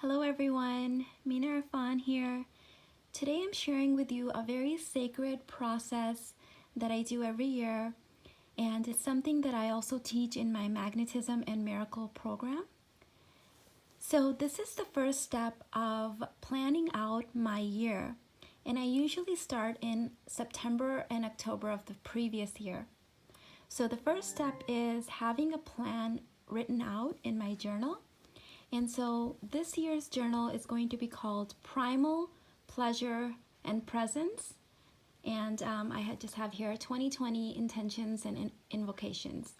Hello everyone, Mina Irfan here. Today I'm sharing with you a very sacred process that I do every year, and it's something that I also teach in my Magnetism and Miracle program. So this is the first step of planning out my year, and I usually start in September and October of the previous year. So the first step is having a plan written out in my journal. And so this year's journal is going to be called Primal, Pleasure, and Presence. And just have here 2020 intentions and invocations.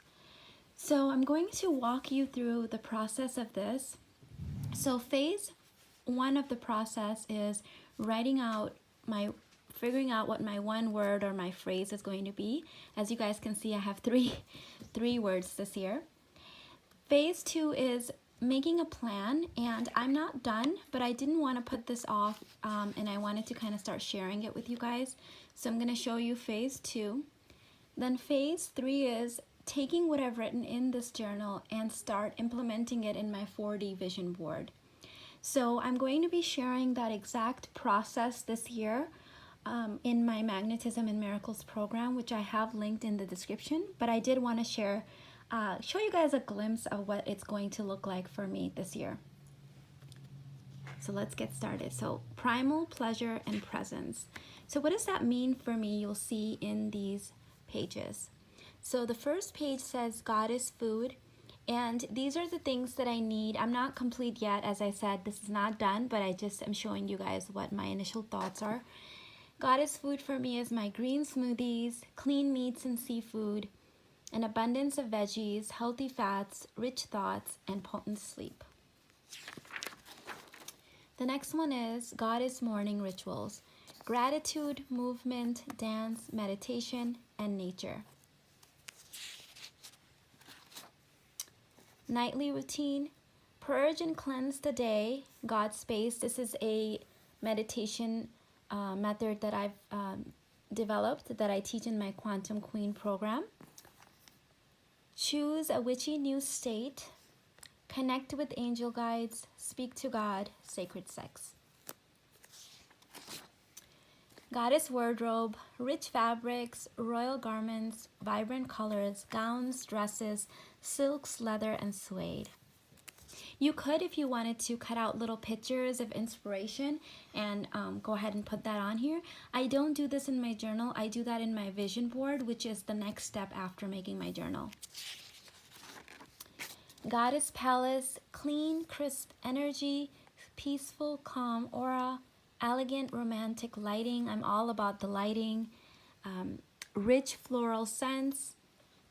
So I'm going to walk you through the process of this. So phase one of the process is figuring out what my one word or my phrase is going to be. As you guys can see, I have three words this year. Phase two is making a plan, and I'm not done, but I didn't want to put this off, and I wanted to kind of start sharing it with you guys. So I'm going to show you phase two. Then phase three is taking what I've written in this journal and start implementing it in my 4D vision board. So I'm going to be sharing that exact process this year in my Magnetism and Miracles program, which I have linked in the description, but I did want to show you guys a glimpse of what it's going to look like for me this year. So let's get started. So primal, pleasure, and presence. So what does that mean for me? You'll see in these pages. So the first page says God is food, and these are the things that I need. I'm not complete yet. As I said, this is not done, but I just am showing you guys what my initial thoughts are. God is food for me is my green smoothies, clean meats and seafood, an abundance of veggies, healthy fats, rich thoughts, and potent sleep. The next one is God is morning rituals, gratitude, movement, dance, meditation, and nature. Nightly routine, purge and cleanse the day, God space. This is a meditation method that I've developed that I teach in my Quantum Queen program. Choose a witchy new state, connect with angel guides, speak to God, sacred sex. Goddess wardrobe, rich fabrics, royal garments, vibrant colors, gowns, dresses, silks, leather, and suede. You could, if you wanted to, cut out little pictures of inspiration and go ahead and put that on here. I don't do this in my journal. I do that in my vision board, which is the next step after making my journal. Goddess palace, clean, crisp energy, peaceful, calm aura, elegant, romantic lighting. I'm all about the lighting. Rich floral scents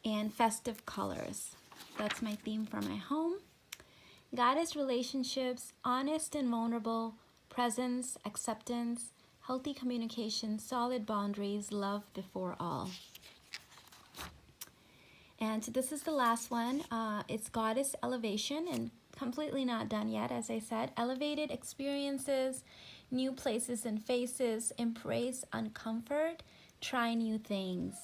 and festive colors. That's my theme for my home. Goddess relationships, honest and vulnerable, presence, acceptance, healthy communication, solid boundaries, love before all. And this is the last one. It's Goddess elevation, and completely not done yet, as I said. Elevated experiences, new places and faces, embrace uncomfort, try new things.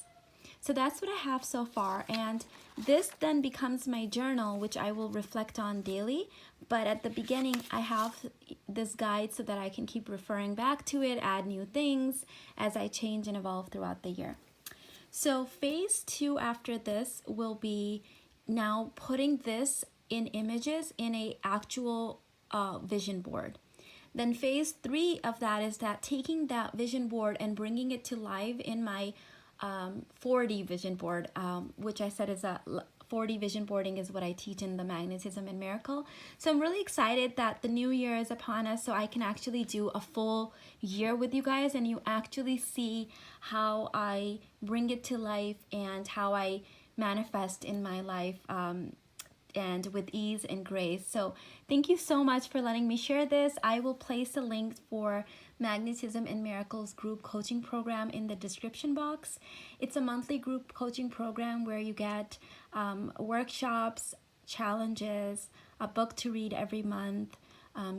So that's what I have so far, and this then becomes my journal, which I will reflect on daily. But at the beginning, I have this guide so that I can keep referring back to it, add new things as I change and evolve throughout the year. So phase two after this will be now putting this in images in a actual vision board. Then phase three of that is that taking that vision board and bringing it to life in my 4D vision board, which I said is a 4D vision boarding is what I teach in the Magnetism and Miracle. So I'm really excited that the new year is upon us, so I can actually do a full year with you guys and you actually see how I bring it to life and how I manifest in my life and with ease and grace. So thank you so much for letting me share this. I will place a link for Magnetism and Miracles group coaching program in the description box. It's a monthly group coaching program where you get workshops, challenges, a book to read every month.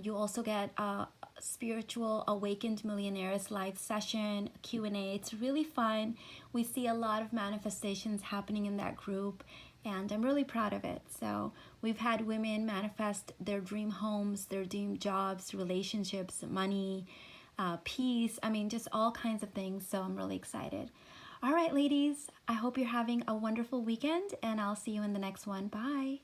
You also get a spiritual awakened millionaires live session, Q&A. It's really fun. We see a lot of manifestations happening in that group, and I'm really proud of it. So we've had women manifest their dream homes, their dream jobs, relationships, money, peace. I mean, just all kinds of things. So I'm really excited. All right, ladies, I hope you're having a wonderful weekend, and I'll see you in the next one. Bye.